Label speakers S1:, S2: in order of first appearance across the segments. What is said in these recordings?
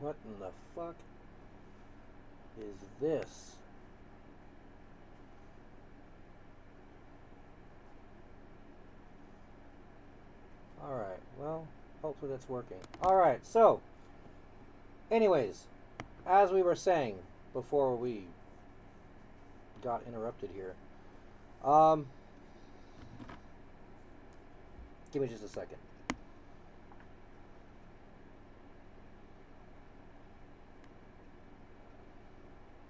S1: What in the fuck is this? Alright, well, hopefully that's working. Alright, so, anyways, as we were saying before we got interrupted here, give me just a second.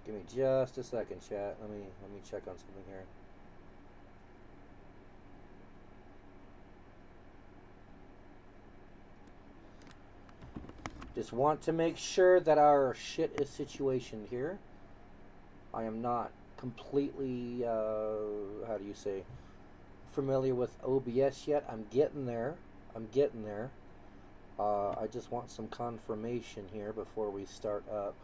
S1: Give me just a second, chat. Let me check on something here. Just want to make sure that our shit is situationed here. I am not completely, how do you say, familiar with OBS yet. I'm getting there. I just want some confirmation here before we start up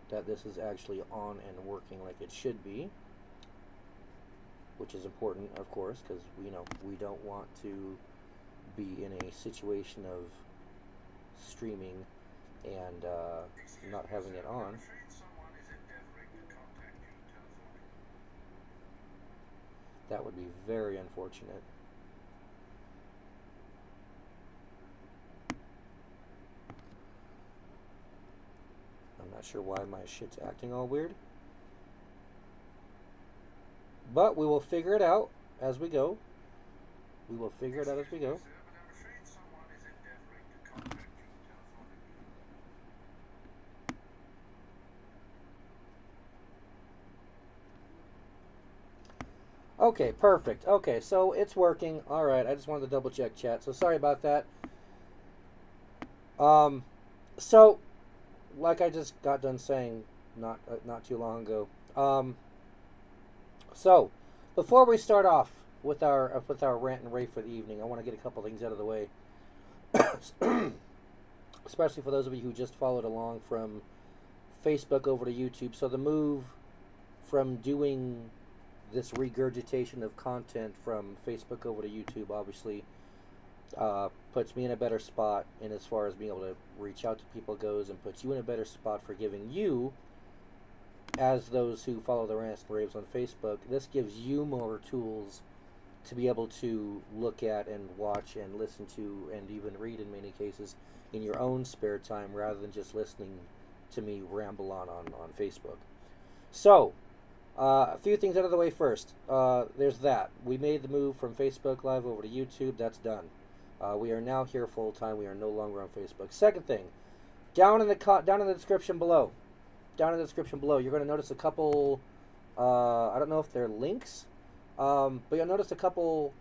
S1: that this is actually on and working like it should be, which is important, of course, because we don't want to be in a situation of streaming and not having it on. That would be very unfortunate. I'm not sure why my shit's acting all weird, but we will figure it out as we go. Okay, perfect. Okay, so it's working. All right, I just wanted to double check, chat. So sorry about that. So like I just got done saying not too long ago. So before we start off with our rant and rave for the evening, I want to get a couple things out of the way. Especially for those of you who just followed along from Facebook over to YouTube. So the move from doing this regurgitation of content from Facebook over to YouTube obviously puts me in a better spot in as far as being able to reach out to people goes, and puts you in a better spot for giving you, as those who follow the rants and raves on Facebook, this gives you more tools to be able to look at and watch and listen to and even read in many cases in your own spare time, rather than just listening to me ramble on Facebook. So a few things out of the way first. There's that. We made the move from Facebook Live over to YouTube. That's done. We are now here full time. We are no longer on Facebook. Second thing, down in the description below, you're going to notice a couple. I don't know if they're links, but you'll notice a couple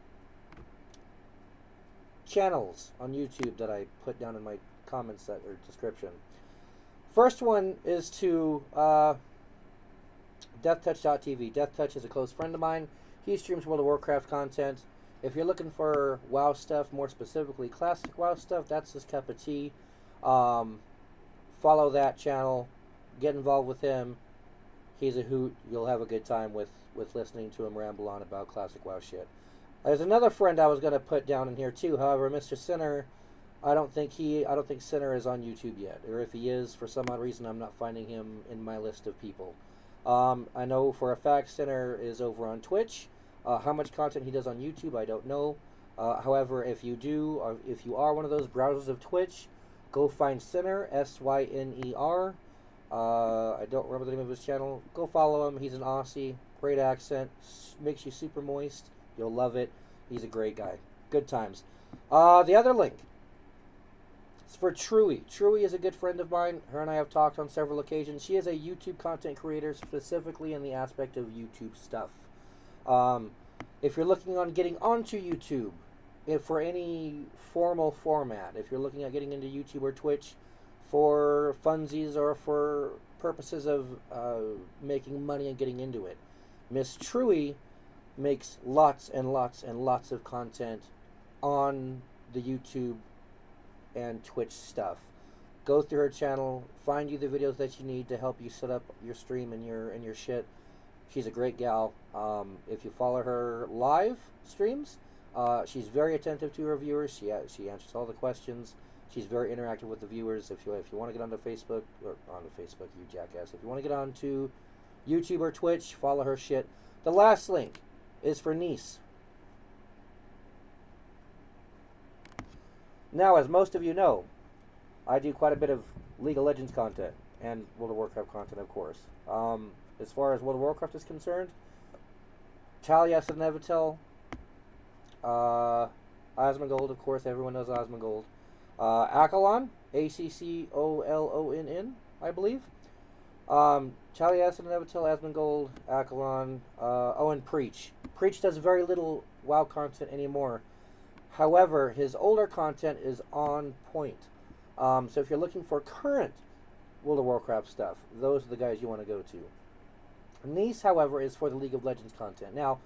S1: channels on YouTube that I put down in my comments or description. First one is to DeathTouch.tv. DeathTouch is a close friend of mine. He streams World of Warcraft content. If you're looking for WoW stuff, more specifically classic WoW stuff, that's his cup of tea. Follow that channel. Get involved with him. He's a hoot. You'll have a good time with listening to him ramble on about classic WoW shit. There's another friend I was going to put down in here too. However, Mr. Sinner, I don't think Sinner is on YouTube yet. Or if he is, for some odd reason, I'm not finding him in my list of people. I know for a fact Sinner is over on Twitch. How much content he does on YouTube, I don't know. However, if you do, or if you are one of those browsers of Twitch, go find Sinner, Syner. I don't remember the name of his channel. Go follow him. He's an Aussie. Great accent. Makes you super moist. You'll love it. He's a great guy. Good times. The other link is for Truey. Truey is a good friend of mine. Her and I have talked on several occasions. She is a YouTube content creator, specifically in the aspect of YouTube stuff. If you're looking on getting onto YouTube, for any formal format, if you're looking at getting into YouTube or Twitch for funsies or for purposes of making money and getting into it, Miss Truey makes lots and lots and lots of content on the YouTube and Twitch stuff. Go through her channel, find you the videos that you need to help you set up your stream and your shit. She's a great gal. If you follow her live streams, She's very attentive to her viewers. She answers all the questions. She's very interactive with the viewers. If you want to get onto Facebook, or onto Facebook, you jackass. If you want to get onto YouTube or Twitch, follow her shit. The last link is for Nice. Now, as most of you know, I do quite a bit of League of Legends content and World of Warcraft content, of course. As far as World of Warcraft is concerned, Taliesin Nevitel, Asmongold, of course, everyone knows Asmongold. Accolon, Accolonn, I believe. Taliesin Nevitel, Asmongold, Accolon, and Preach. Preach does very little WoW content anymore. However, his older content is on point. So if you're looking for current World of Warcraft stuff, those are the guys you want to go to. Nice, however, is for the League of Legends content. Now,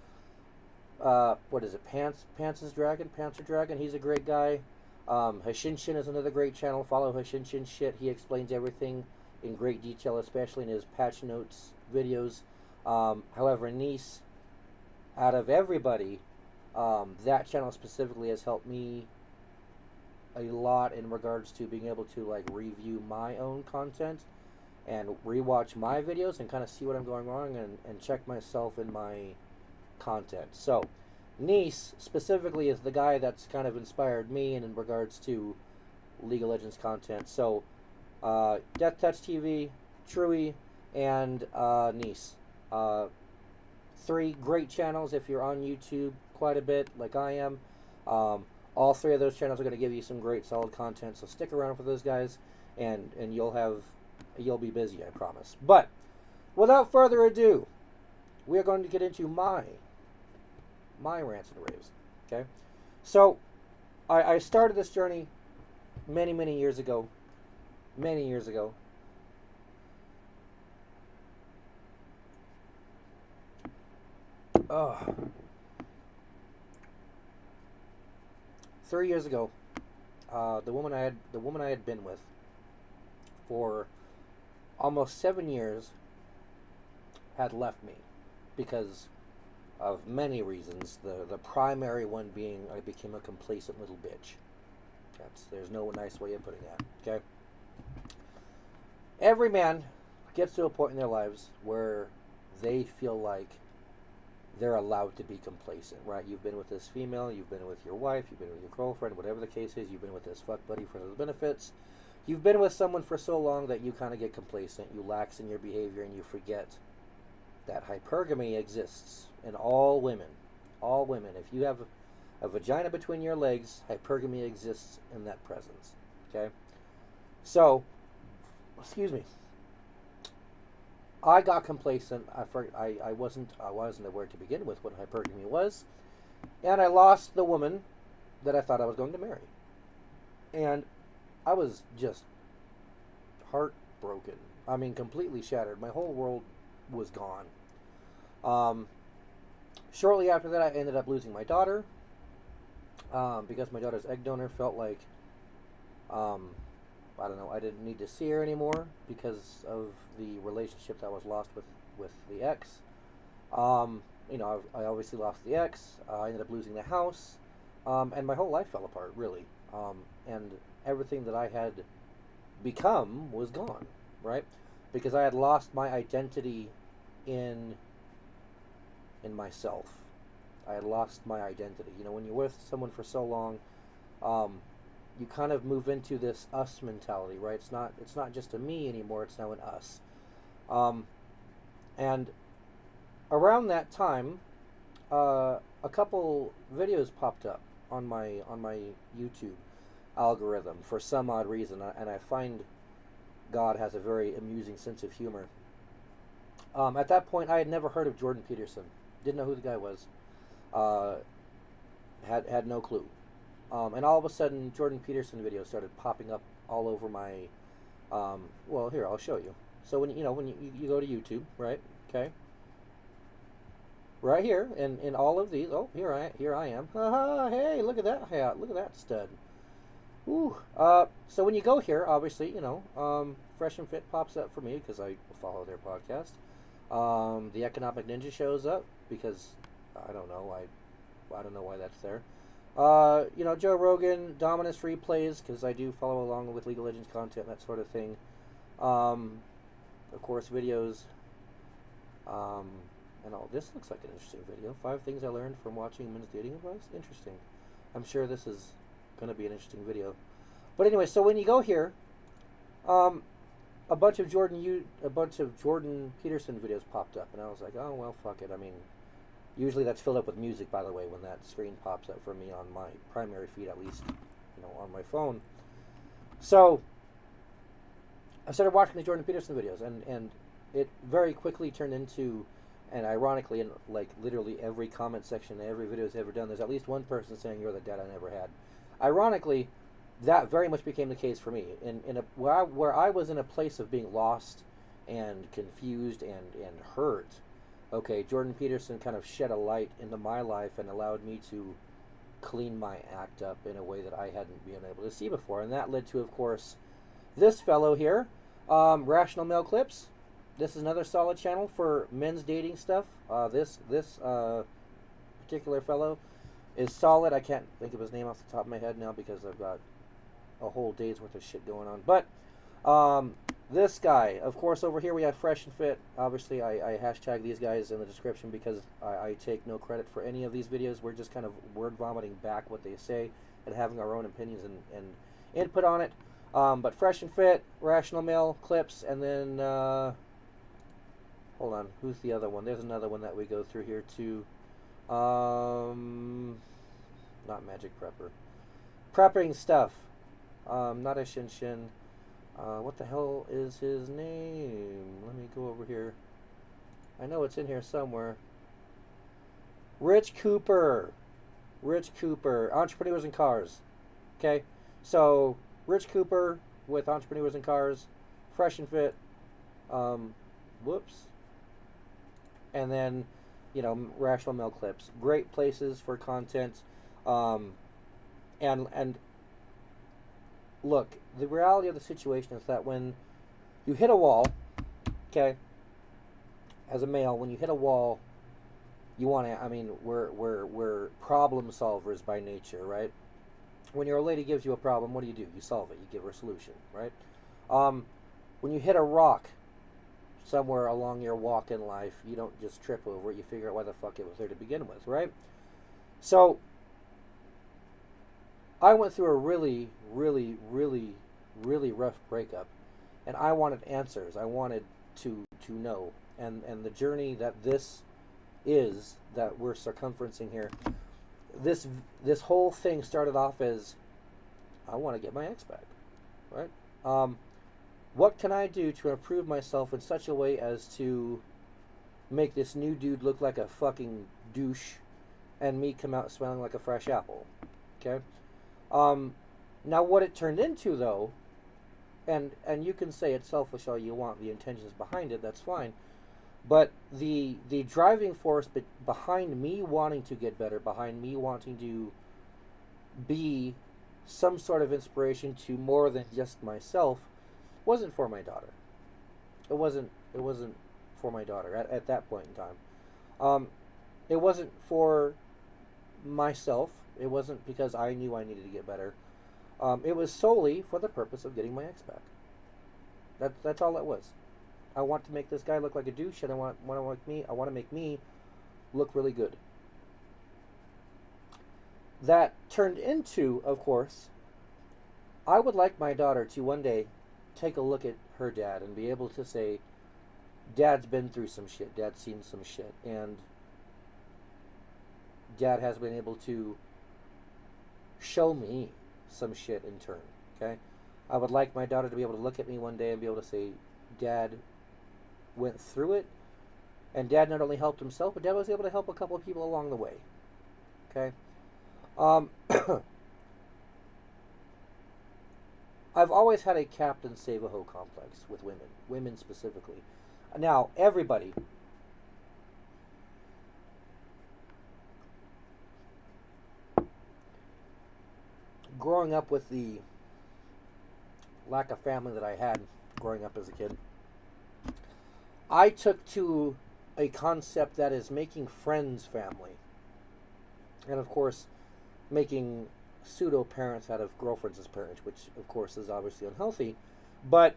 S1: what is it? Panzer Dragon. He's a great guy. Hashinshin is another great channel. Follow Hashinshin shit. He explains everything in great detail, especially in his patch notes videos. However, Nice, out of everybody, that channel specifically has helped me a lot in regards to being able to like review my own content and rewatch my videos and kind of see what I'm going wrong and check myself in my content. So Nice specifically is the guy that's kind of inspired me in regards to League of Legends content. So Death Touch TV, Truey, and Nice. Three great channels if you're on YouTube quite a bit like I am. All three of those channels are going to give you some great solid content, so stick around for those guys and you'll be busy, I promise. But without further ado, we are going to get into my rants and raves. Okay? So I started this journey many years ago. Many years ago. Oh. 3 years ago, the woman I had been with for almost 7 years had left me because of many reasons. The primary one being I became a complacent little bitch. There's no nice way of putting that. Okay. Every man gets to a point in their lives where they feel like they're allowed to be complacent, right? You've been with this female, you've been with your wife, you've been with your girlfriend, whatever the case is, you've been with this fuck buddy for the benefits. You've been with someone for so long that you kind of get complacent, you lax in your behavior, and you forget that hypergamy exists in all women. All women. If you have a vagina between your legs, hypergamy exists in that presence. Okay? So, excuse me. I got complacent. I wasn't aware to begin with what hypergamy was, and I lost the woman that I thought I was going to marry, and I was just heartbroken. I mean, completely shattered. My whole world was gone. Shortly after that, I ended up losing my daughter because my daughter's egg donor felt like I don't know, I didn't need to see her anymore because of the relationship that was lost with the ex. I obviously lost the ex. I ended up losing the house. And my whole life fell apart, really. And everything that I had become was gone, right? Because I had lost my identity in myself. I had lost my identity. You know, when you're with someone for so long, you kind of move into this us mentality, right? It's not just a me anymore, it's now an us. And around that time, a couple videos popped up on my YouTube algorithm for some odd reason, and I find God has a very amusing sense of humor. At that point, I had never heard of Jordan Peterson. Didn't know who the guy was. Had no clue. And all of a sudden, Jordan Peterson videos started popping up all over my. Well, here, I'll show you. So when you go to YouTube, right? Okay. Right here, in all of these. Oh, here I am. Hey, look at that hat. Look at that stud. Ooh. So when you go here, obviously, Fresh and Fit pops up for me because I follow their podcast. The Economic Ninja shows up because I don't know. I don't know why that's there. Joe Rogan, Dominus replays, because I do follow along with League of Legends content, that sort of thing. Of course, videos. Um, and all this looks like an interesting video. 5 things I learned from watching men's dating advice. Interesting. I'm sure this is going to be an interesting video. But anyway, so when you go here, a bunch of Jordan Peterson videos popped up, and I was like, oh well, fuck it. I mean, usually that's filled up with music, by the way, when that screen pops up for me on my primary feed, at least, on my phone. So I started watching the Jordan Peterson videos, and it very quickly turned into, and ironically, in like literally every comment section, every video he's ever done, there's at least one person saying, "You're the dad I never had." Ironically, that very much became the case for me. Where I was in a place of being lost and confused and hurt, okay, Jordan Peterson kind of shed a light into my life and allowed me to clean my act up in a way that I hadn't been able to see before. And that led to, of course, this fellow here, Rational Male Clips. This is another solid channel for men's dating stuff. This particular fellow is solid. I can't think of his name off the top of my head now because I've got a whole day's worth of shit going on. But this guy, of course, over here we have Fresh and Fit. Obviously, I hashtag these guys in the description because I take no credit for any of these videos. We're just kind of word vomiting back what they say and having our own opinions and input on it. But Fresh and Fit, Rational Male Clips, and then hold on, who's the other one? There's another one that we go through here too. Not Magic Prepper. Prepping stuff. Not a Shinshin. What the hell is his name? Let me go over here. I know it's in here somewhere. Rich Cooper. Rich Cooper. Entrepreneurs in Cars. Okay? So, Rich Cooper with Entrepreneurs in Cars. Fresh and Fit. Whoops. And then, Rational Male Clips. Great places for content. And look, the reality of the situation is that when you hit a wall, okay, as a male, when you hit a wall, you want to, we're problem solvers by nature, right? When your lady gives you a problem, what do? You solve it. You give her a solution, right? When you hit a rock somewhere along your walk in life, you don't just trip over it. You figure out why the fuck it was there to begin with, right? So I went through a really, really, really, really rough breakup, and I wanted answers. I wanted to know, and the journey that this is that we're circumferencing here. This whole thing started off as I want to get my ex back, right? What can I do to improve myself in such a way as to make this new dude look like a fucking douche, and me come out smelling like a fresh apple? Okay. Now what it turned into, though, and you can say it's selfish all you want, the intentions behind it, that's fine, but the driving force behind me wanting to get better, behind me wanting to be some sort of inspiration to more than just myself, wasn't for my daughter. It wasn't for my daughter at that point in time. It wasn't for myself. It wasn't because I knew I needed to get better. It was solely for the purpose of getting my ex back. That's all it was. I want to make this guy look like a douche, and I want to make me look really good. That turned into, of course, I would like my daughter to one day take a look at her dad and be able to say, Dad's been through some shit, Dad's seen some shit, and Dad has been able to show me some shit in turn, okay? I would like my daughter to be able to look at me one day and be able to say, Dad went through it, and Dad not only helped himself, but Dad was able to help a couple of people along the way, okay? I've always had a Captain Save-A-Ho complex with women specifically. Now, everybody, growing up with the lack of family that I had growing up as a kid, I took to a concept that is making friends family. And of course, making pseudo parents out of girlfriends as parents, which of course is obviously unhealthy. But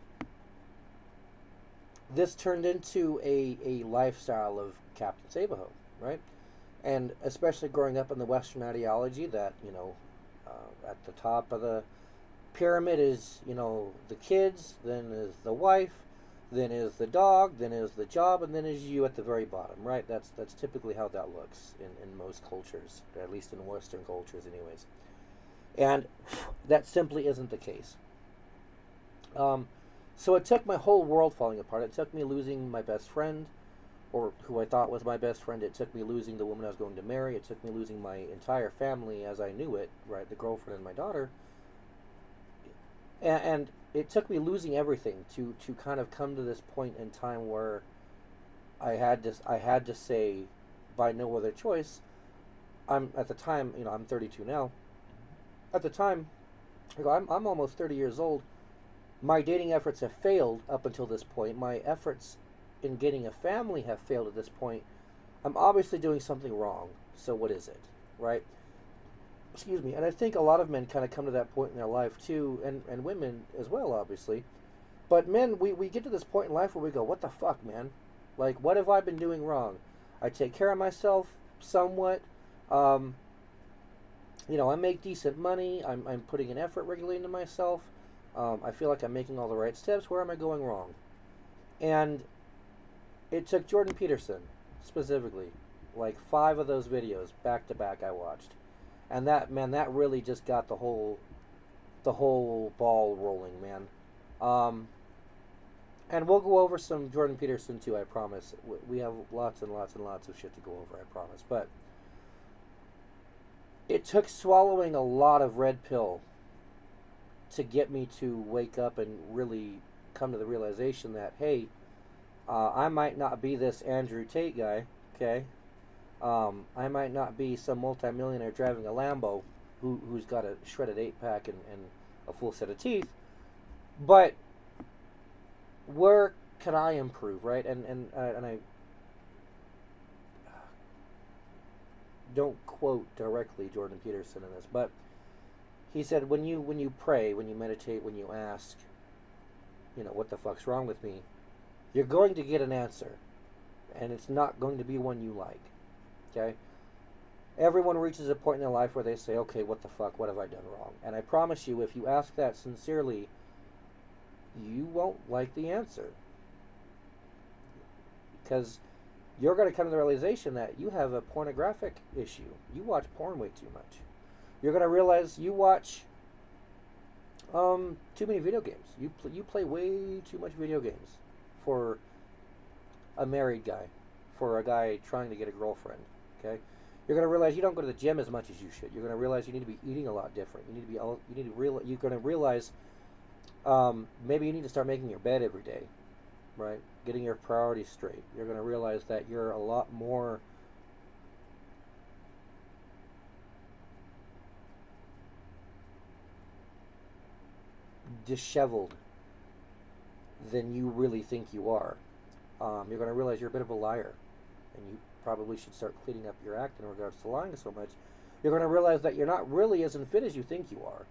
S1: this turned into a lifestyle of Captain Sabaho, right? And especially growing up in the Western ideology that, at the top of the pyramid is, the kids, then is the wife, then is the dog, then is the job, and then is you at the very bottom, right? That's typically how that looks in most cultures, at least in Western cultures anyways. And that simply isn't the case. So it took my whole world falling apart. It took me losing my best friend, or who I thought was my best friend. It took me losing the woman I was going to marry. It took me losing my entire family as I knew it, right? The girlfriend and my daughter. And it took me losing everything to kind of come to this point in time where I had to say, by no other choice, I'm at the time, I'm 32 now. At the time, I'm almost 30 years old. My dating efforts have failed up until this point. My efforts in getting a family have failed at this point. I'm obviously doing something wrong. So what is it, right? Excuse me. And I think a lot of men kind of come to that point in their life too, and women as well, obviously. But men, we get to this point in life where we go, what the fuck, man? Like, what have I been doing wrong? I take care of myself somewhat. I make decent money. I'm putting an effort regularly into myself. I feel like I'm making all the right steps. Where am I going wrong? And it took Jordan Peterson, specifically, like 5 of those videos back to back I watched. And that really just got the whole ball rolling, man. And we'll go over some Jordan Peterson too, I promise. We have lots and lots and lots of shit to go over, I promise. But it took swallowing a lot of red pill to get me to wake up and really come to the realization that, hey, I might not be this Andrew Tate guy, okay? I might not be some multimillionaire driving a Lambo who's got a shredded 8-pack and a full set of teeth, but where can I improve, right? And I don't quote directly Jordan Peterson in this, but he said, when you pray, when you meditate, when you ask, what the fuck's wrong with me, you're going to get an answer, and it's not going to be one you like. Okay? Everyone reaches a point in their life where they say, okay, what the fuck, what have I done wrong? And I promise you, if you ask that sincerely, you won't like the answer. Because you're going to come to the realization that you have a pornographic issue. You watch porn way too much. You're going to realize you watch too many video games. You play way too much video games for a married guy, for a guy trying to get a girlfriend. Okay, you're going to realize you don't go to the gym as much as you should. You're going to realize you need to be eating a lot different. You're going to realize maybe you need to start making your bed every day, right? Getting your priorities straight. You're going to realize that you're a lot more disheveled than you really think you are. You're going to realize you're a bit of a liar, and you probably should start cleaning up your act in regards to lying so much. You're going to realize that you're not really as unfit as you think you are.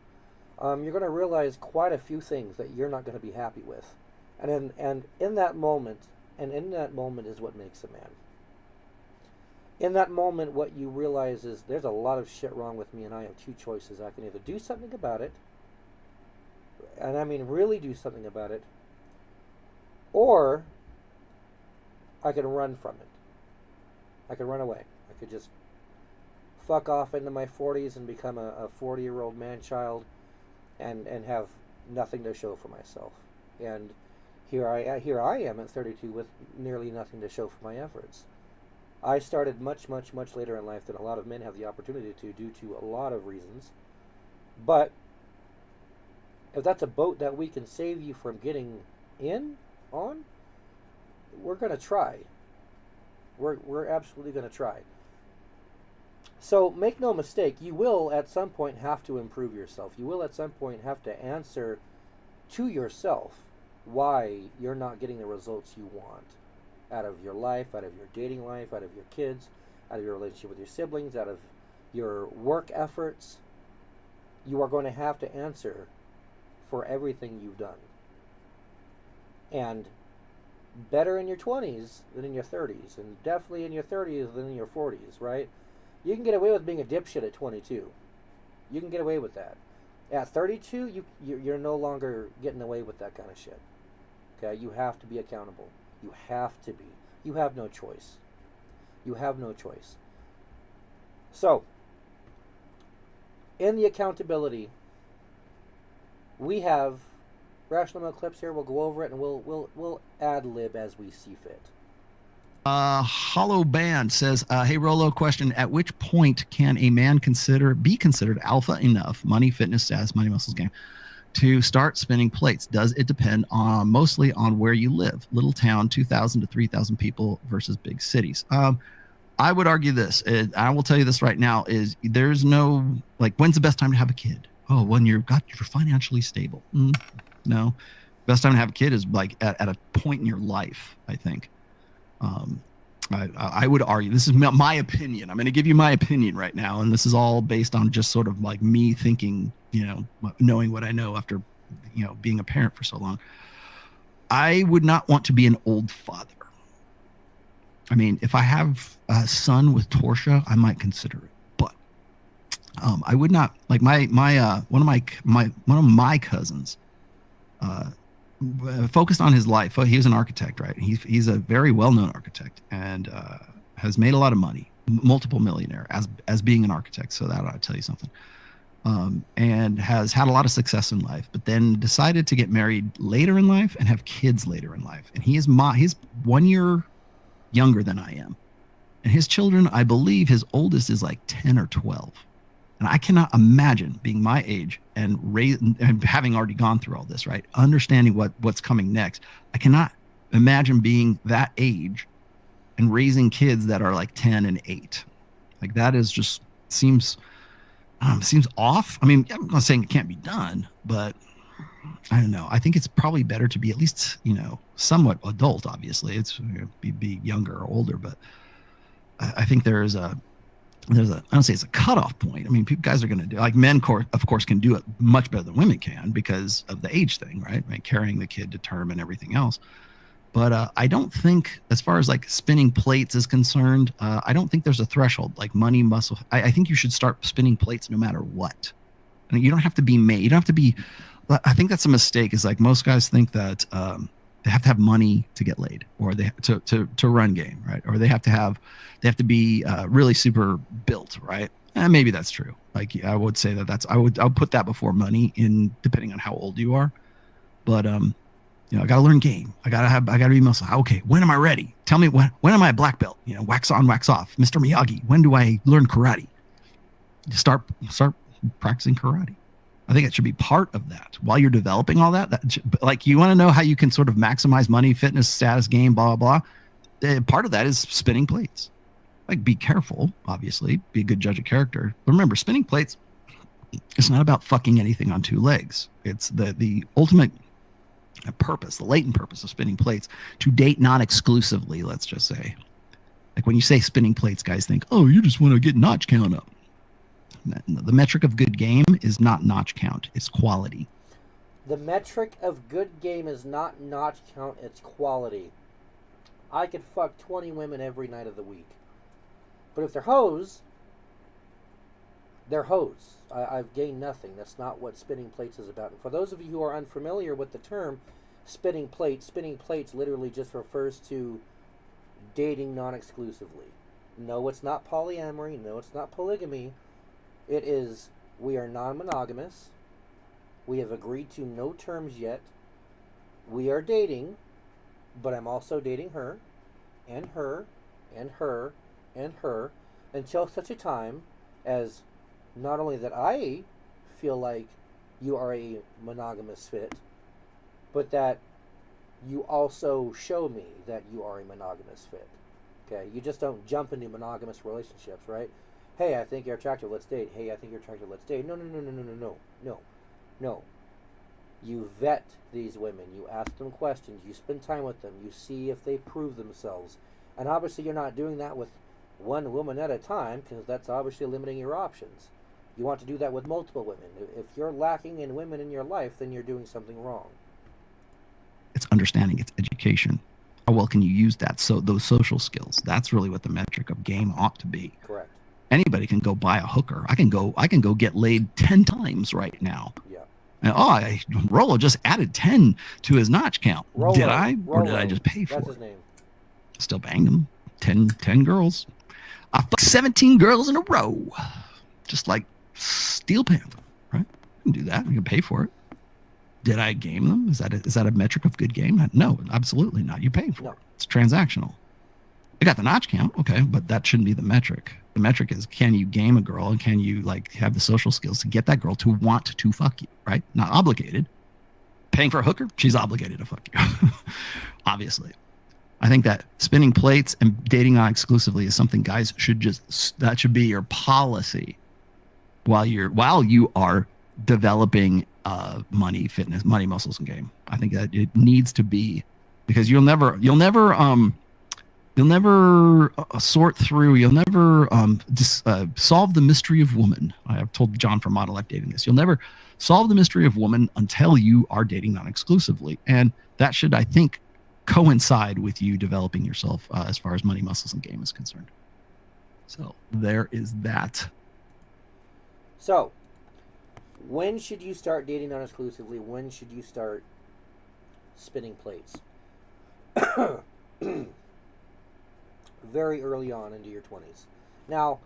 S1: You're going to realize quite a few things that you're not going to be happy with, and in that moment is what makes a man. In that moment, what you realize is there's a lot of shit wrong with me, and I have 2 choices. I can either do something about it, and I mean really do something about it, or I can run from it. I could run away. I could just fuck off into my 40s and become a 40-year-old man-child and have nothing to show for myself. And here I am at 32 with nearly nothing to show for my efforts. I started much, much, much later in life than a lot of men have the opportunity to, due to a lot of reasons. But if that's a boat that we can save you from getting on, we're going to try. We're absolutely going to try. So make no mistake, you will at some point have to improve yourself. You will at some point have to answer to yourself why you're not getting the results you want out of your life, out of your dating life, out of your kids, out of your relationship with your siblings, out of your work efforts, you are going to have to answer for everything you've done. And better in your 20s than in your 30s, and definitely in your 30s than in your 40s, right? You can get away with being a dipshit at 22. You can get away with that. At 32, you're no longer getting away with that kind of shit. Okay? You have to be accountable. You have to be. You have no choice. You have no choice. So, in the accountability, we have Rational Milk clips here. We'll go over it and we'll ad lib as we see fit.
S2: Hollow Band says, hey Rolo, question: at which point can a man be considered alpha enough, money, fitness, status, money, muscles, game, to start spinning plates? Does it depend on mostly on where you live? Little town, 2,000 to 3,000 people versus big cities. I would argue this. I will tell you this right now: is there's no like, when's the best time to have a kid? Oh, when you're financially stable. No, best time to have a kid is like at a point in your life, I think. I would argue, this is my opinion. I'm going to give you my opinion right now, and this is all based on just sort of like me thinking, knowing what I know after, being a parent for so long. I would not want to be an old father. I mean, if I have a son with torsia, I might consider it, but I would not. Like one of my cousins focused on his life. He was an architect, right? He's a very well-known architect and has made a lot of money, multiple millionaire as being an architect. So that ought to tell you something. And has had a lot of success in life, but then decided to get married later in life and have kids later in life. And he's 1 year younger than I am. And his children, I believe his oldest is like 10 or 12. And I cannot imagine being my age and having already gone through all this, right? Understanding what's coming next. I cannot imagine being that age and raising kids that are like 10 and 8. Like that is just seems off. I mean, I'm not saying it can't be done, but I don't know. I think it's probably better to be at least, somewhat adult. Obviously, it's be younger or older, but I think there's a I don't say it's a cutoff point. I mean, guys are going to do, like, men, of course, can do it much better than women can because of the age thing, right? Carrying the kid to term and everything else. But I don't think, as far as like spinning plates is concerned, I don't think there's a threshold like money, muscle. I think you should start spinning plates no matter what. I mean, you don't have to be made. You don't have to be. I think that's a mistake. Is like most guys think that they have to have money to get laid, or they have to run game, right? Or they have to be really super built, right? And maybe that's true. Like I would say I would put that before money, in depending on how old you are. But I got to learn game. I got to be muscle. Okay, when am I ready? Tell me when am I a black belt? Wax on, wax off. Mr. Miyagi, when do I learn karate? Start practicing karate. I think it should be part of that while you're developing all that. Like, you want to know how you can sort of maximize money, fitness, status, game, blah, blah, blah. Part of that is spinning plates. Like, be careful, obviously. Be a good judge of character. But remember, spinning plates, it's not about fucking anything on two legs. It's the ultimate purpose, the latent purpose of spinning plates, to date non-exclusively, let's just say. Like, when you say spinning plates, guys think, oh, you just want to get notch count up. The metric of good game is not notch count, it's quality.
S1: The metric of good game is not notch count, it's quality. I could fuck 20 women every night of the week. But if they're hoes, they're hoes. I've gained nothing. That's not what spinning plates is about. And for those of you who are unfamiliar with the term spinning plates literally just refers to dating non-exclusively. No, it's not polyamory. No, it's not polygamy. It is, we are non-monogamous. We have agreed to no terms yet. We are dating, but I'm also dating her, and her, and her, and her, until such a time as not only that I feel like you are a monogamous fit, but that you also show me that you are a monogamous fit. Okay? You just don't jump into monogamous relationships, right? Hey, I think you're attractive, let's date. Hey, I think you're attractive, let's date. No. You vet these women. You ask them questions. You spend time with them. You see if they prove themselves. And obviously you're not doing that with one woman at a time, because that's obviously limiting your options. You want to do that with multiple women. If you're lacking in women in your life, then you're doing something wrong.
S2: It's understanding, it's education. How well can you use that? So those social skills, that's really what the metric of game ought to be.
S1: Correct.
S2: Anybody can go buy a hooker. I can go get laid 10 times right now.
S1: Yeah.
S2: And Rolo just added 10 to his notch count. Did I? Or did I just pay for
S1: That's
S2: it?
S1: his name.
S2: Still banged them. 10 girls. I fucked 17 girls in a row. Just like Steel Panther, right? You can do that. You can pay for it. Did I game them? Is that a metric of good game? No, absolutely not. You pay for it. It's transactional. I got the notch count, okay, but that shouldn't be the metric. The metric is, can you game a girl, and can you like have the social skills to get that girl to want to fuck you, right? Not obligated. Paying for a hooker, she's obligated to fuck you. Obviously. I think that spinning plates and dating non-exclusively is something guys that should be your policy while you are developing money, fitness, money, muscles, and game. I think that it needs to be, because you'll never sort through, you'll never solve the mystery of woman. I have told John from Model F Dating this. You'll never solve the mystery of woman until you are dating non-exclusively. And that should, I think, coincide with you developing yourself as far as money, muscles, and game is concerned. So there is that.
S1: So, when should you start dating non-exclusively? When should you start spinning plates? Very early on into your 20s. Now,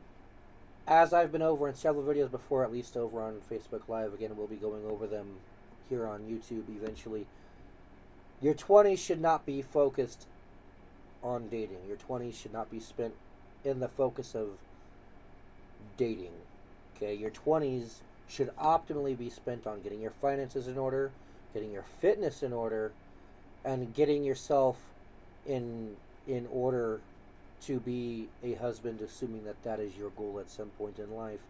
S1: as I've been over in several videos before, at least over on Facebook Live, again, we'll be going over them here on YouTube eventually. Your 20s should not be focused on dating. Your 20s should not be spent in the focus of dating. Okay, your 20s should optimally be spent on getting your finances in order, getting your fitness in order, and getting yourself in order to be a husband, assuming that is your goal at some point in life,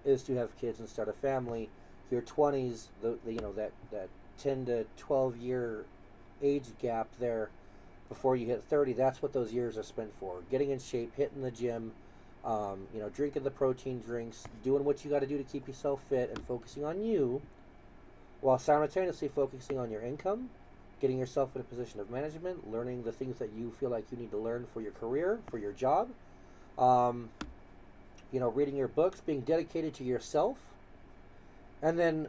S1: is to have kids and start a family. Your 20s, that 10 to 12 year age gap there before you hit 30, that's what those years are spent for. Getting in shape, hitting the gym, drinking the protein drinks, doing what you got to do to keep yourself fit, and focusing on you, while simultaneously focusing on your income, getting yourself in a position of management, learning the things that you feel like you need to learn for your career, for your job, reading your books, being dedicated to yourself. And then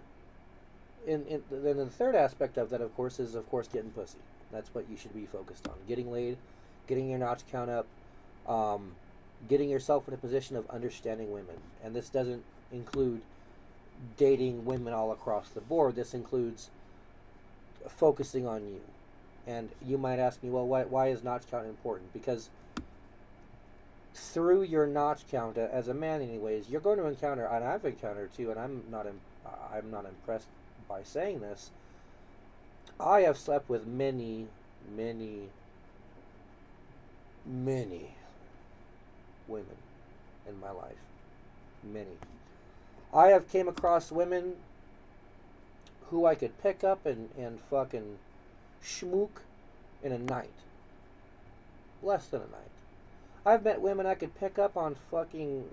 S1: then the third aspect of that, of course, is getting pussy. That's what you should be focused on. Getting laid, getting your notch count up, getting yourself in a position of understanding women. And this doesn't include dating women all across the board. This includes focusing on you. And you might ask me, well, why is notch count important? Because through your notch count, as a man anyways, you're going to encounter, and I've encountered too, and I'm not impressed by saying this, I have slept with many, many, many women in my life. Many. I have came across women who I could pick up and fucking schmook in a night. Less than a night. I've met women I could pick up on fucking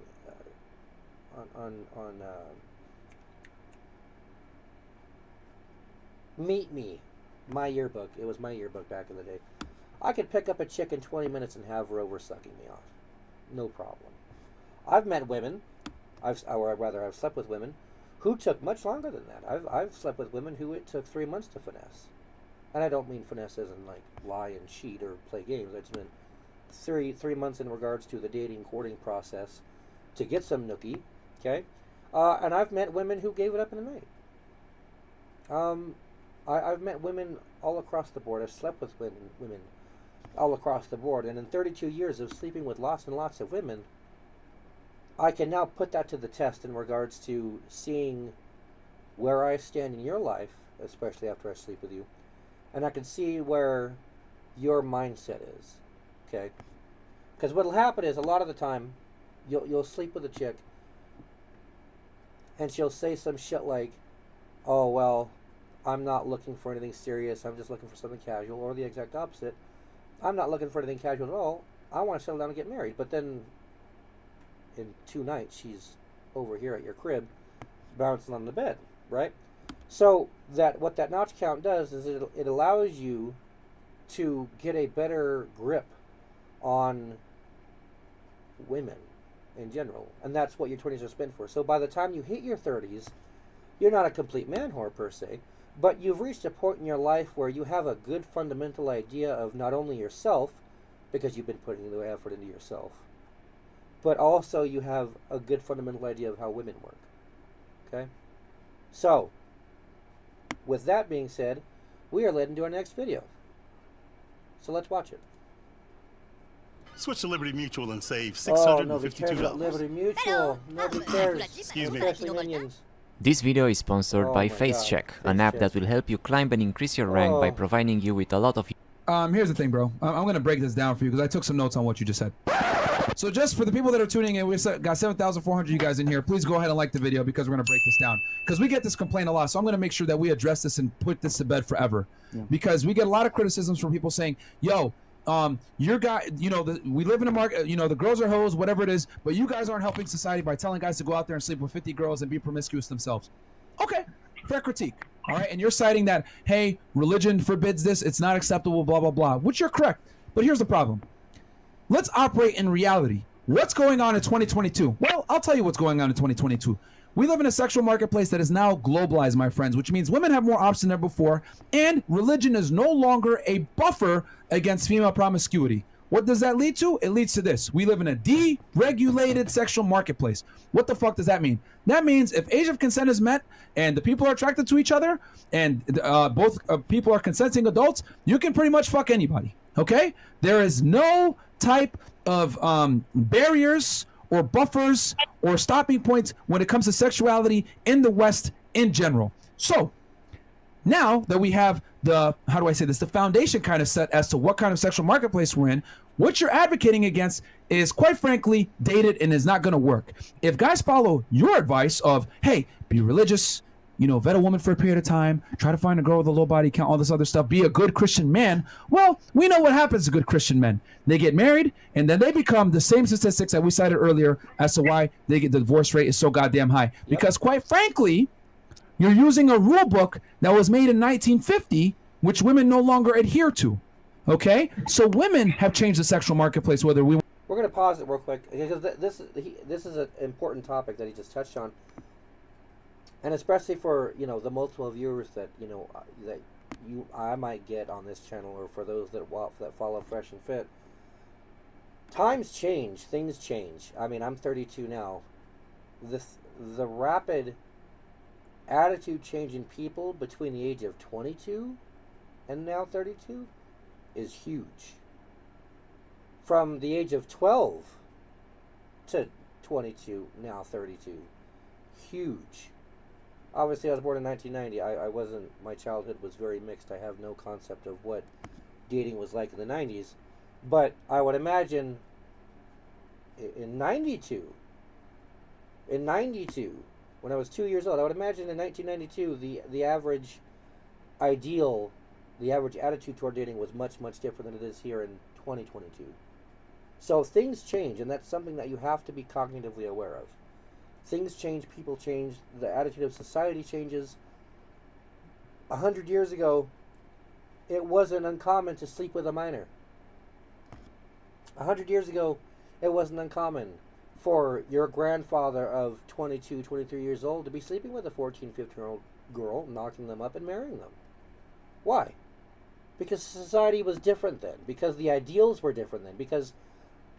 S1: Meet Me, my yearbook. It was my yearbook back in the day. I could pick up a chick in 20 minutes and have her over sucking me off. No problem. I've met women, I've slept with women who took much longer than that. I've slept with women who it took 3 months to finesse. And I don't mean finesse as in like lie and cheat or play games. I just mean 3 months in regards to the dating, courting process to get some nookie, okay? And I've met women who gave it up in a night. I've met women all across the board. I've slept with women all across the board. And in 32 years of sleeping with lots and lots of women, I can now put that to the test in regards to seeing where I stand in your life, especially after I sleep with you. And I can see where your mindset is, okay? Because what'll happen is a lot of the time, you'll sleep with a chick, and she'll say some shit like, "Oh well, I'm not looking for anything serious. I'm just looking for something casual," or the exact opposite. "I'm not looking for anything casual at all. I want to settle down and get married." But then in 2 nights she's over here at your crib bouncing on the bed, right? So that what that notch count does is it allows you to get a better grip on women in general, and that's what your 20s are spent for. So by the time you hit your 30s, you're not a complete man whore per se, but you've reached a point in your life where you have a good fundamental idea of not only yourself, because you've been putting the effort into yourself, but also you have a good fundamental idea of how women work. Okay? So, with that being said, we are led into our next video. So let's watch it.
S3: Switch to Liberty Mutual and save
S1: Nobody cares about
S3: $652.
S1: Liberty Mutual. Nobody cares.
S3: Excuse me.
S1: Especially minions.
S4: This video is sponsored
S1: Oh
S4: by
S1: my
S4: FaceCheck,
S1: God,
S4: an app
S1: FaceCheck.
S4: that will help you climb and increase your rank by
S1: Oh.
S4: providing you with a lot of
S5: Here's the thing, bro. I'm going to break this down for you because I took some notes on what you just said. So just for the people that are tuning in, we've got 7,400 of you guys in here. Please go ahead and like the video because we're going to break this down. Because we get this complaint a lot. So I'm going to make sure that we address this and put this to bed forever. Yeah. Because we get a lot of criticisms from people saying, yo, your guy, we live in a market, the girls are hoes, whatever it is, but you guys aren't helping society by telling guys to go out there and sleep with 50 girls and be promiscuous themselves. Okay, fair critique. All right, and you're citing that, hey, religion forbids this, it's not acceptable, blah, blah, blah, which you're correct. But here's the problem. Let's operate in reality. What's going on in 2022? Well, I'll tell you what's going on in 2022. We live in a sexual marketplace that is now globalized, my friends, which means women have more options than ever before, and religion is no longer a buffer against female promiscuity. What does that lead to? It leads to this. We live in a deregulated sexual marketplace. What the fuck does that mean? That means if age of consent is met and the people are attracted to each other and both people are consenting adults, you can pretty much fuck anybody, okay? There is no type of barriers or buffers or stopping points when it comes to sexuality in the West in general. So now that we have the foundation kind of set as to what kind of sexual marketplace we're in, what you're advocating against is quite frankly dated and is not going to work. If guys follow your advice of, hey, be religious, vet a woman for a period of time, try to find a girl with a low body count, all this other stuff, be a good Christian man, well, we know what happens to good Christian men. They get married, and then they become the same statistics that we cited earlier as to why the divorce rate is so goddamn high. Yep. Because quite frankly, you're using a rule book that was made in 1950, which women no longer adhere to. Okay? So women have changed the sexual marketplace, whether we...
S1: We're going to pause it real quick, because this is an important topic that he just touched on. And especially for, the multiple viewers that, I might get on this channel, or for those that follow Fresh and Fit. Times change. Things change. I mean, I'm 32 now. The rapid attitude change in people between the age of 22 and now 32 is huge. From the age of 12 to 22, now 32. Huge. Obviously, I was born in 1990. I wasn't, my childhood was very mixed. I have no concept of what dating was like in the 90s. But I would imagine in 92, when I was 2 years old, I would imagine in 1992, the average ideal, the average attitude toward dating was much, much different than it is here in 2022. So things change, and that's something that you have to be cognitively aware of. Things change, people change, the attitude of society changes. 100 years ago, it wasn't uncommon to sleep with a minor. 100 years ago, it wasn't uncommon for your grandfather of 22, 23 years old to be sleeping with a 14, 15-year-old girl, knocking them up and marrying them. Why? Because society was different then. Because the ideals were different then. Because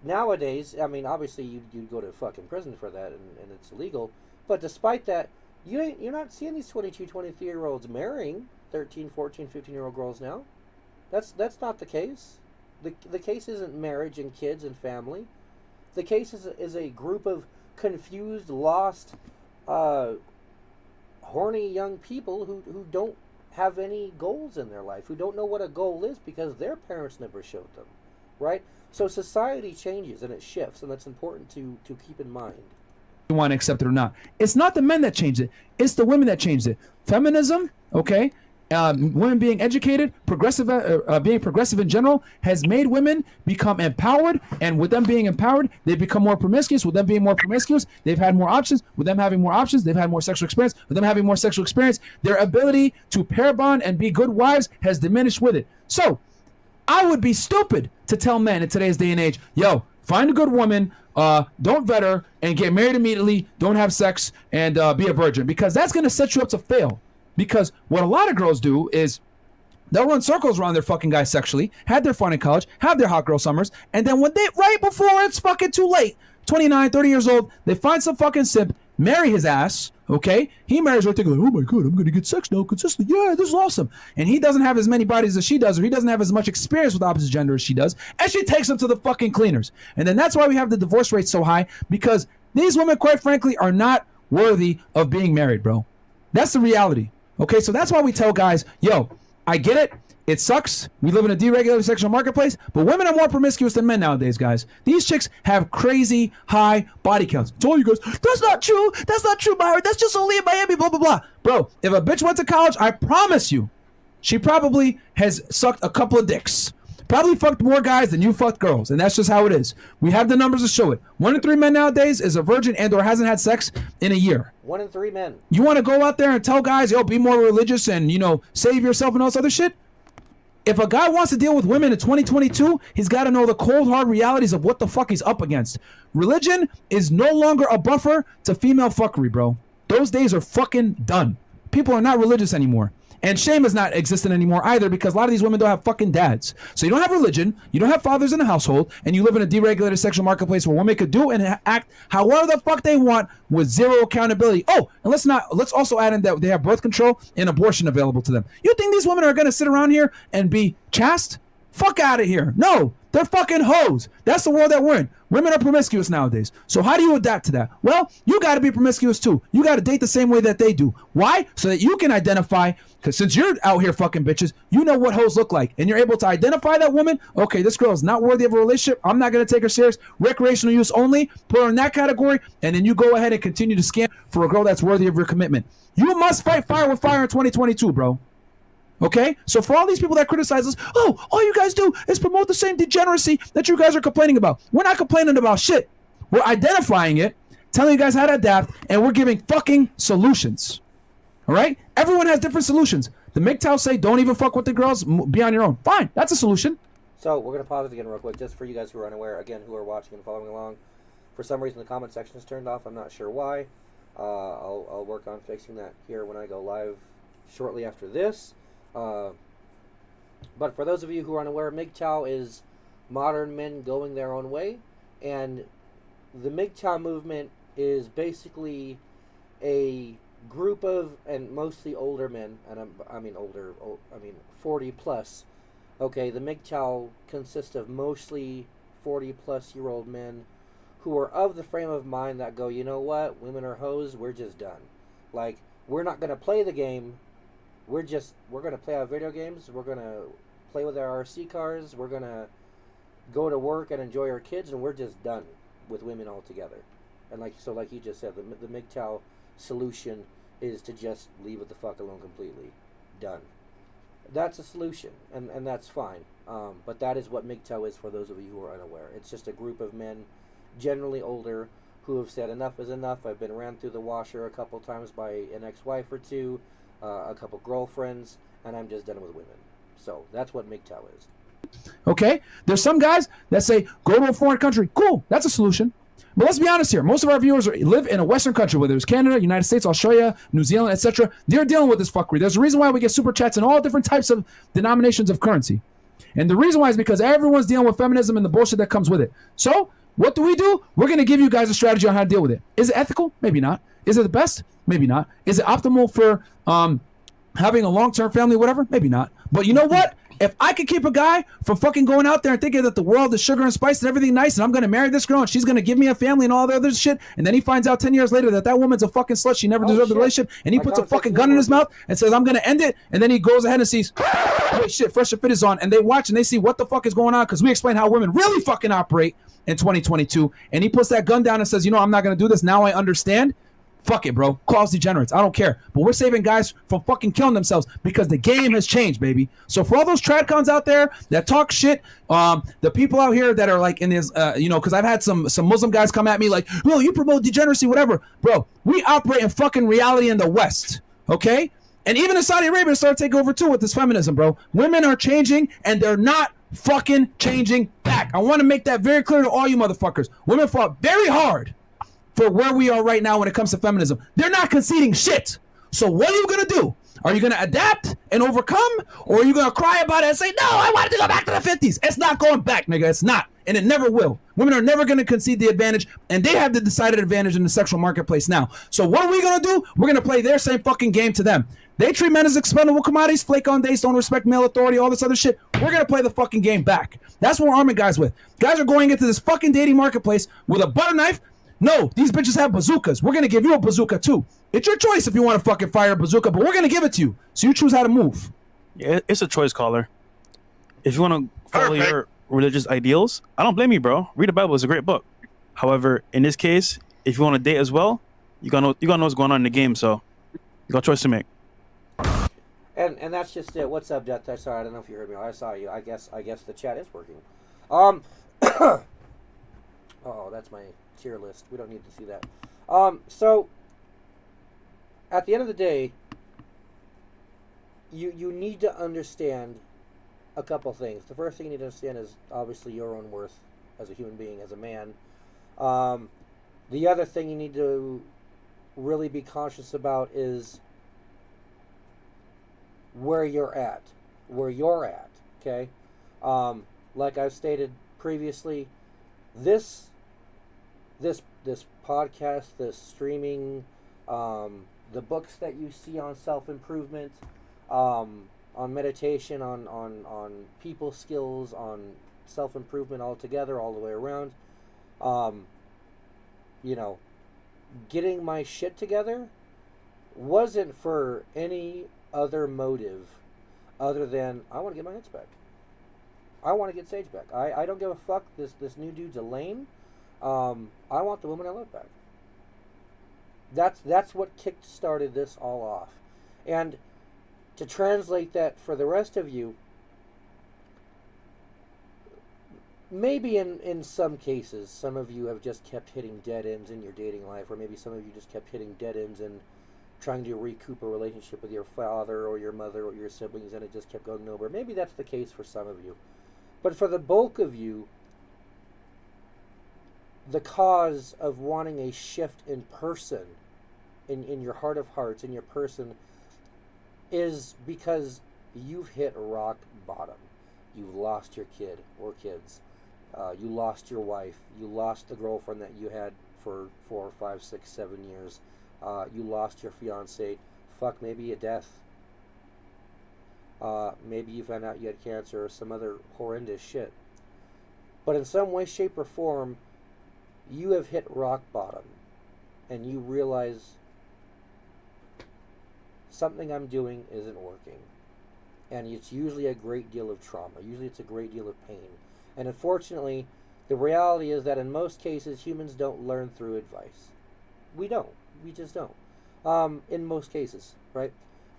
S1: nowadays, I mean, obviously you'd go to fucking prison for that, and it's illegal. But despite that, you're not seeing these 22, 23-year-olds marrying 13, 14, 15-year-old girls now. That's not the case. The case isn't marriage and kids and family. The case is a group of confused, lost, horny young people who don't have any goals in their life, who don't know what a goal is because their parents never showed them, right? So society changes and it shifts, and that's important to keep in mind.
S5: You want to accept it or not. It's not the men that changed it. It's the women that changed it. Feminism, okay, women being educated, progressive, being progressive in general, has made women become empowered. And with them being empowered, they become more promiscuous. With them being more promiscuous, they've had more options. With them having more options, they've had more sexual experience. With them having more sexual experience, their ability to pair bond and be good wives has diminished with it. So I would be stupid to tell men in today's day and age, yo, find a good woman, don't vet her, and get married immediately, don't have sex, and be a virgin, because that's going to set you up to fail. Because what a lot of girls do is they'll run circles around their fucking guys sexually, had their fun in college, have their hot girl summers, and then when they, right before it's fucking too late, 29, 30 years old, they find some fucking simp, marry his ass, okay? He marries her thinking, like, oh my God, I'm going to get sex now consistently. Yeah, this is awesome. And he doesn't have as many bodies as she does, or he doesn't have as much experience with opposite gender as she does, and she takes him to the fucking cleaners. And then that's why we have the divorce rate so high, because these women, quite frankly, are not worthy of being married, bro. That's the reality. Okay, so that's why we tell guys, yo, I get it. It sucks. We live in a deregulated sexual marketplace, but women are more promiscuous than men nowadays, guys. These chicks have crazy high body counts. It's all you guys, that's not true. That's not true, Myron. That's just only in Miami, blah, blah, blah. Bro, if a bitch went to college, I promise you, she probably has sucked a couple of dicks. Probably fucked more guys than you fucked girls, and that's just how it is. We have the numbers to show it. 1 in 3 men nowadays is a virgin and or hasn't had sex in a year.
S1: 1 in 3 men.
S5: You want to go out there and tell guys, yo, be more religious and, you know, save yourself and all this other shit? If a guy wants to deal with women in 2022, he's got to know the cold, hard realities of what the fuck he's up against. Religion is no longer a buffer to female fuckery, bro. Those days are fucking done. People are not religious anymore. And shame is not existent anymore either, because a lot of these women don't have fucking dads. So you don't have religion, you don't have fathers in the household, and you live in a deregulated sexual marketplace where women could do and act however the fuck they want with zero accountability. Oh, and let's also add in that they have birth control and abortion available to them. You think these women are going to sit around here and be chaste? Fuck out of here. No, they're fucking hoes. That's the world that we're in. Women are promiscuous nowadays. So how do you adapt to that? Well, you got to be promiscuous too. You got to date the same way that they do. Why? So that you can identify, because since you're out here fucking bitches, you know what hoes look like. And you're able to identify that woman. Okay, this girl is not worthy of a relationship. I'm not going to take her serious. Recreational use only. Put her in that category. And then you go ahead and continue to scam for a girl that's worthy of your commitment. You must fight fire with fire in 2022, bro. Okay, so for all these people that criticize us, oh, all you guys do is promote the same degeneracy that you guys are complaining about. We're not complaining about shit. We're identifying it, telling you guys how to adapt, and we're giving fucking solutions. All right? Everyone has different solutions. The MGTOWs say don't even fuck with the girls, be on your own. Fine, that's a solution.
S1: So we're going to pause it again real quick, just for you guys who are unaware, again, who are watching and following along. For some reason, the comment section is turned off. I'm not sure why. I'll work on fixing that here when I go live shortly after this. But for those of you who are unaware, MGTOW is modern men going their own way, and the MGTOW movement is basically a group of, and mostly older men, and I mean 40 plus. Okay, the MGTOW consists of mostly 40 plus year old men who are of the frame of mind that go, you know what, women are hoes, we're just done. Like, we're not going to play the game. We're going to play our video games. We're going to play with our RC cars. We're going to go to work and enjoy our kids, and we're just done with women altogether. And like you just said, the MGTOW solution is to just leave it the fuck alone completely. Done. That's a solution, and that's fine. But that is what MGTOW is for those of you who are unaware. It's just a group of men, generally older, who have said enough is enough. I've been ran through the washer a couple times by an ex-wife or two, a couple girlfriends, and I'm just done with women. So that's what MGTOW is.
S5: Okay? There's some guys that say, go to a foreign country. Cool, that's a solution. But let's be honest here. Most of our viewers live in a Western country, whether it's Canada, United States, Australia, New Zealand, etc. They're dealing with this fuckery. There's a reason why we get super chats in all different types of denominations of currency. And the reason why is because everyone's dealing with feminism and the bullshit that comes with it. So what do? We're going to give you guys a strategy on how to deal with it. Is it ethical? Maybe not. Is it the best? Maybe not. Is it optimal for having a long-term family, whatever? Maybe not. But you know what? If I could keep a guy from fucking going out there and thinking that the world is sugar and spice and everything nice, and I'm going to marry this girl and she's going to give me a family and all the other shit, and then he finds out 10 years later that that woman's a fucking slut, she never deserved the relationship, and he puts a fucking gun in his mouth and says, I'm going to end it, and then he goes ahead and sees, wait, shit, Fresh and Fit is on, and they watch and they see what the fuck is going on, because we explain how women really fucking operate in 2022, and he puts that gun down and says, you know, I'm not going to do this, now I understand. Fuck it, bro. Call us degenerates. I don't care. But we're saving guys from fucking killing themselves because the game has changed, baby. So for all those tradcons out there that talk shit, the people out here that are like in this, because I've had some Muslim guys come at me like, oh, you promote degeneracy, whatever. Bro, we operate in fucking reality in the West, okay? And even in Saudi Arabia, started to take over too with this feminism, bro. Women are changing, and they're not fucking changing back. I want to make that very clear to all you motherfuckers. Women fought very hard for where we are right now when it comes to feminism. They're not conceding shit. So what are you going to do? Are you going to adapt and overcome? Or are you going to cry about it and say, no, I wanted to go back to the 50s? It's not going back, nigga. It's not. And it never will. Women are never going to concede the advantage, and they have the decided advantage in the sexual marketplace now. So what are we going to do? We're going to play their same fucking game to them. They treat men as expendable commodities, flake on days, don't respect male authority, all this other shit. We're going to play the fucking game back. That's what we're arming guys with. Guys are going into this fucking dating marketplace with a butter knife. No, these bitches have bazookas. We're going to give you a bazooka too. It's your choice if you want to fucking fire a bazooka, but we're going to give it to you. So you choose how to move.
S6: Yeah, it's a choice, caller. If you want to follow your religious ideals, I don't blame you, bro. Read the Bible. It's a great book. However, in this case, if you want to date as well, you gotta know what's going on in the game. So you got a choice to make.
S1: And that's just it. What's up, Death? Sorry, I don't know if you heard me. I saw you. I guess the chat is working. Oh, that's my tier list. We don't need to see that. So at the end of the day, you need to understand a couple things. The first thing you need to understand is obviously your own worth as a human being, as a man. The other thing you need to really be conscious about is where you're at. Okay? Like I've stated previously, this podcast, this streaming, the books that you see on self-improvement, on meditation, on people skills, on self-improvement altogether, all the way around, getting my shit together wasn't for any other motive other than I want to get my hits back. I want to get Sage back. I don't give a fuck. This new dude's a lame. I want the woman I love back. That's what kick-started this all off. And to translate that for the rest of you, maybe in some cases, some of you have just kept hitting dead ends in your dating life, or maybe some of you just kept hitting dead ends and trying to recoup a relationship with your father or your mother or your siblings, and it just kept going nowhere. Maybe that's the case for some of you. But for the bulk of you, the cause of wanting a shift in person, in your heart of hearts, in your person, is because you've hit rock bottom. You've lost your kid or kids. You lost your wife. You lost the girlfriend that you had for 4, 5, 6, 7 years. You lost your fiance. Fuck, maybe a death. Maybe you found out you had cancer or some other horrendous shit. But in some way, shape, or form, you have hit rock bottom. And you realize something I'm doing isn't working. And it's usually a great deal of trauma. Usually it's a great deal of pain. And unfortunately, the reality is that in most cases, humans don't learn through advice. We don't. We just don't. In most cases, right?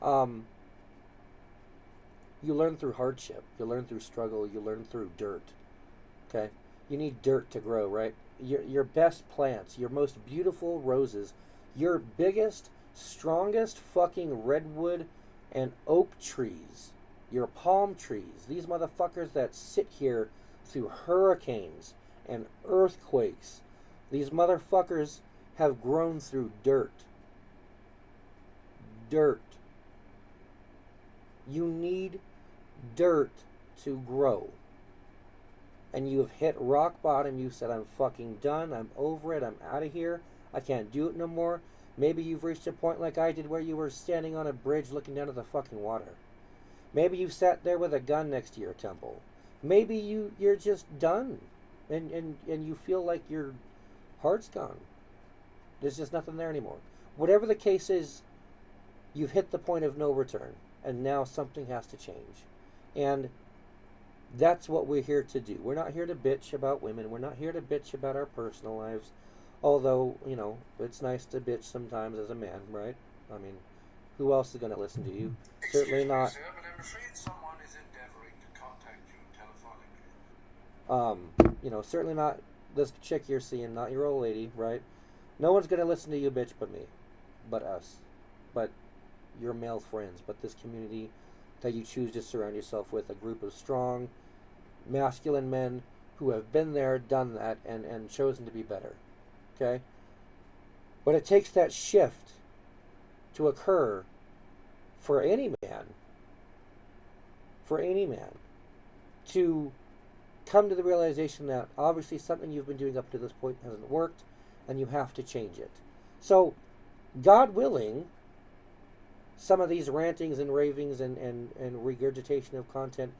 S1: You learn through hardship. You learn through struggle. You learn through dirt. Okay? You need dirt to grow, right? Your best plants, your most beautiful roses, your biggest, strongest fucking redwood and oak trees, your palm trees, these motherfuckers that sit here through hurricanes and earthquakes, these motherfuckers have grown through dirt. Dirt. You need dirt to grow. And you have hit rock bottom. You said, I'm fucking done. I'm over it. I'm out of here. I can't do it no more. Maybe you've reached a point like I did where you were standing on a bridge looking down at the fucking water. Maybe you sat there with a gun next to your temple. Maybe you're just done. And you feel like your heart's gone. There's just nothing there anymore. Whatever the case is, you've hit the point of no return. And now something has to change. And that's what we're here to do. We're not here to bitch about women. We're not here to bitch about our personal lives. Although, you know, it's nice to bitch sometimes as a man, right? I mean, who else is going to listen to you? Certainly not.
S7: Sir, but I'm afraid someone is endeavoring to contact you telephonically.
S1: You know, certainly not this chick you're seeing, not your old lady, right? No one's going to listen to you bitch but me, but us, but your male friends, but this community that you choose to surround yourself with, a group of strong, masculine men who have been there, done that, and chosen to be better, okay? But it takes that shift to occur for any man, to come to the realization that obviously something you've been doing up to this point hasn't worked and you have to change it. So, God willing, some of these rantings and ravings and regurgitation of content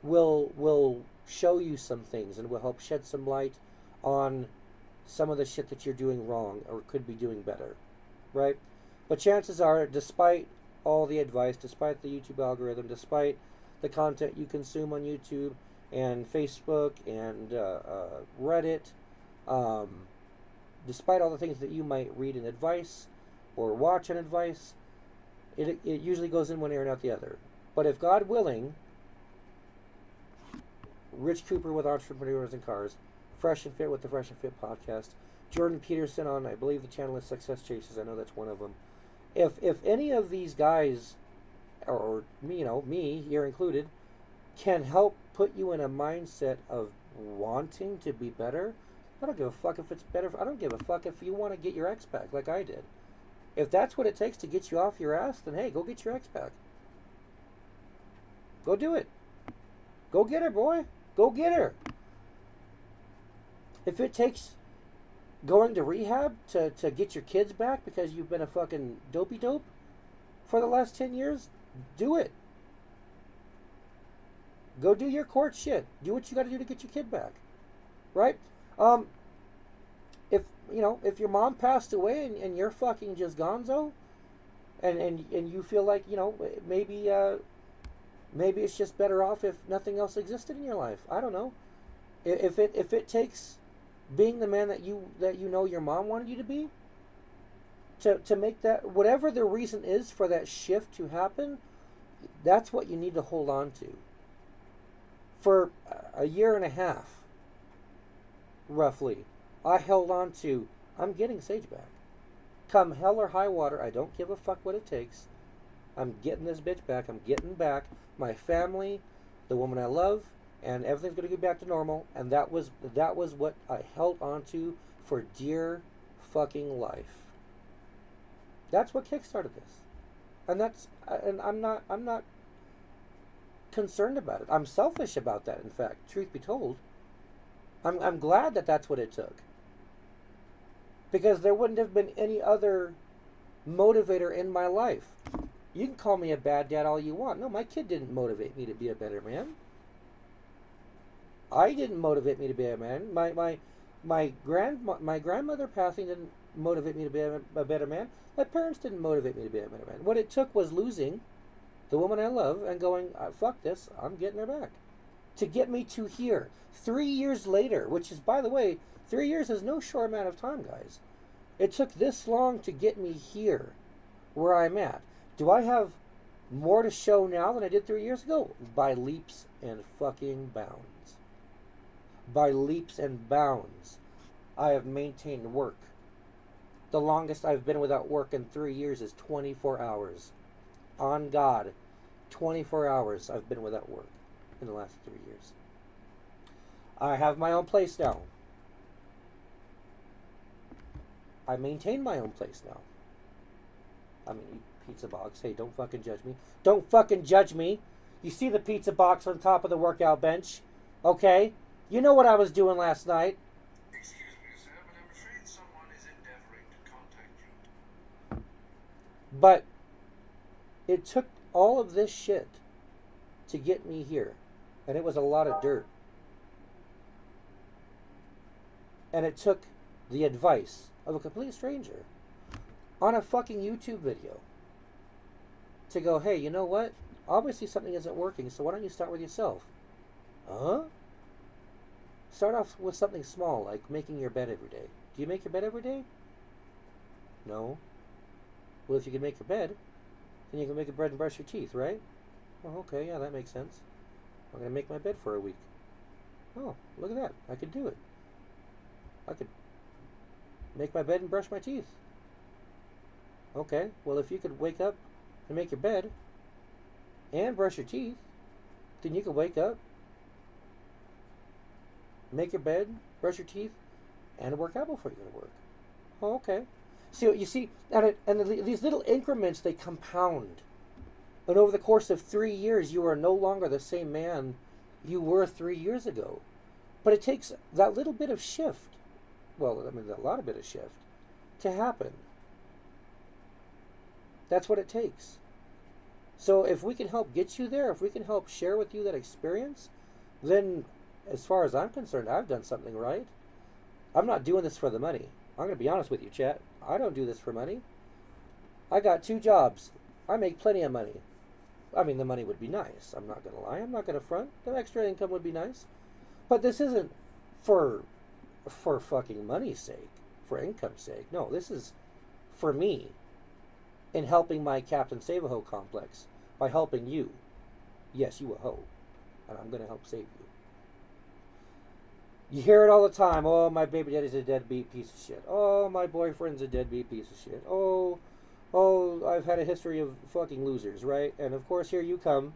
S1: will show you some things and will help shed some light on some of the shit that you're doing wrong or could be doing better, right? But chances are, despite all the advice, despite the YouTube algorithm, despite the content you consume on YouTube and Facebook and Reddit, despite all the things that you might read in advice or watch in advice, it usually goes in one ear and out the other. But if God willing, Rich Cooper with Entrepreneurs and Cars, Fresh and Fit with the Fresh and Fit podcast, Jordan Peterson on, I believe the channel is Success Chasers, I know that's one of them. If any of these guys, or me, you know, me here included, can help put you in a mindset of wanting to be better, I don't give a fuck if it's better. I don't give a fuck if you want to get your ex back like I did. If that's what it takes to get you off your ass, then hey, go get your ex back. Go do it. Go get her, boy. Go get her. If it takes going to rehab to get your kids back because you've been a fucking dopey dope for the last 10 years, do it. Go do your court shit. Do what you got to do to get your kid back. Right? If your mom passed away and you're fucking just gonzo, and you feel like, you know, maybe it's just better off if nothing else existed in your life. I don't know. If it takes being the man that you know your mom wanted you to be, to make that, whatever the reason is for that shift to happen, that's what you need to hold on to. For a year and a half, roughly, I held on to, I'm getting Sage back. Come hell or high water, I don't give a fuck what it takes. I'm getting this bitch back. I'm getting back my family, the woman I love, and everything's gonna get back to normal. And that was what I held on to for dear fucking life. That's what kickstarted this, and I'm not concerned about it. I'm selfish about that. In fact, truth be told, I'm glad that that's what it took, because there wouldn't have been any other motivator in my life. You can call me a bad dad all you want. No, my kid didn't motivate me to be a better man. I didn't motivate me to be a man. My grandmother passing didn't motivate me to be a better man. My parents didn't motivate me to be a better man. What it took was losing the woman I love and going, fuck this, I'm getting her back. To get me to here. 3 years later, which is, by the way, 3 years is no short amount of time, guys. It took this long to get me here, where I'm at. Do I have more to show now than I did 3 years ago? By leaps and fucking bounds. By leaps and bounds. I have maintained work. The longest I've been without work in 3 years is 24 hours. On God, 24 hours I've been without work in the last 3 years. I have my own place now. I maintain my own place now. I mean, pizza box. Hey, don't fucking judge me. Don't fucking judge me. You see the pizza box on top of the workout bench, okay? You know what I was doing last night.
S7: Excuse me, sir, but I'm afraid someone is endeavoring to contact you.
S1: But it took all of this shit to get me here. And it was a lot of dirt. And it took the advice of a complete stranger on a fucking YouTube video to go, hey, you know what? Obviously something isn't working, so why don't you start with yourself? Huh? Start off with something small, like making your bed every day. Do you make your bed every day? No. Well, if you can make your bed, then you can make your bed and brush your teeth, right? Oh, okay, yeah, that makes sense. I'm going to make my bed for a week. Oh, look at that. I could do it. I could make my bed and brush my teeth. Okay, well, if you could wake up and make your bed and brush your teeth, then you can wake up, make your bed, brush your teeth, and work out before you go to work. Oh, okay. See, you see, these little increments, they compound. And over the course of 3 years, you are no longer the same man you were 3 years ago. But it takes that little bit of shift, well, I mean, a lot of bit of shift, to happen. That's what it takes. So if we can help get you there, if we can help share with you that experience, then as far as I'm concerned, I've done something right. I'm not doing this for the money. I'm going to be honest with you, chat. I don't do this for money. I got 2 jobs. I make plenty of money. I mean, the money would be nice. I'm not going to lie. I'm not going to front. The extra income would be nice. But this isn't for fucking money's sake, for income's sake. No, this is for me in helping my Captain Save-A-Ho complex by helping you. Yes, you a hoe. And I'm going to help save you. You hear it all the time. Oh, my baby daddy's a deadbeat piece of shit. Oh, my boyfriend's a deadbeat piece of shit. Oh, I've had a history of fucking losers, right? And of course, here you come.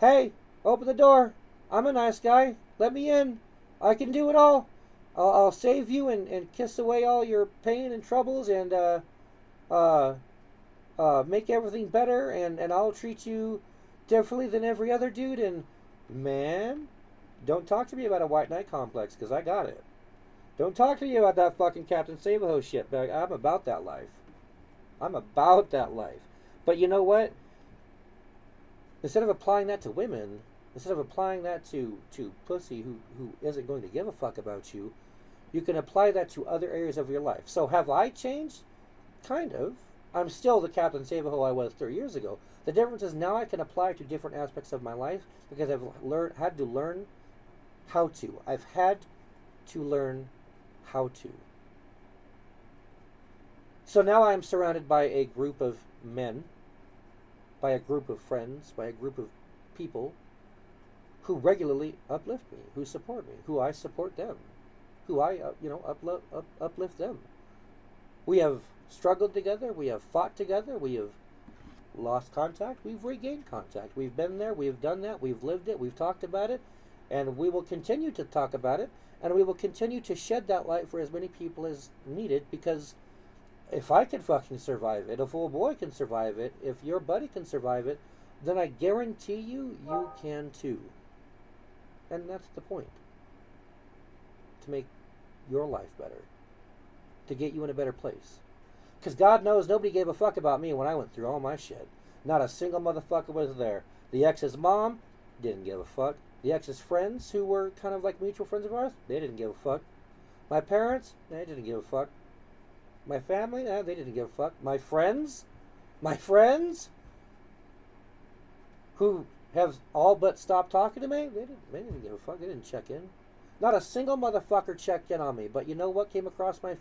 S1: Hey, open the door. I'm a nice guy. Let me in. I can do it all. I'll save you and kiss away all your pain and troubles and make everything better, and I'll treat you differently than every other dude. And man, don't talk to me about a white knight complex, because I got it. Don't talk to me about that fucking Captain Save-A-Ho shit. But I'm about that life. I'm about that life. But you know what? Instead of applying that to women, instead of applying that to pussy who isn't going to give a fuck about you, you can apply that to other areas of your life. So have I changed? Kind of. I'm still the Captain Save-A-Ho I was 3 years ago. The difference is now I can apply it to different aspects of my life because I've had to learn how to. I've had to learn how to. So now I'm surrounded by a group of men, by a group of friends, by a group of people who regularly uplift me, who support me, who I support them, who I uplift them. We have struggled together, we have fought together, we have lost contact, we've regained contact. We've been there, we've done that, we've lived it, we've talked about it, and we will continue to talk about it, and we will continue to shed that light for as many people as needed, because if I can fucking survive it, if old boy can survive it, if your buddy can survive it, then I guarantee you, you can too. And that's the point. To make your life better. To get you in a better place. Because God knows nobody gave a fuck about me when I went through all my shit. Not a single motherfucker was there. The ex's mom didn't give a fuck. The ex's friends, who were kind of like mutual friends of ours, they didn't give a fuck. My parents, they didn't give a fuck. My family, they didn't give a fuck. My friends, who have all but stopped talking to me, they didn't give a fuck. They didn't check in. Not a single motherfucker checked in on me. But you know what came across my feed?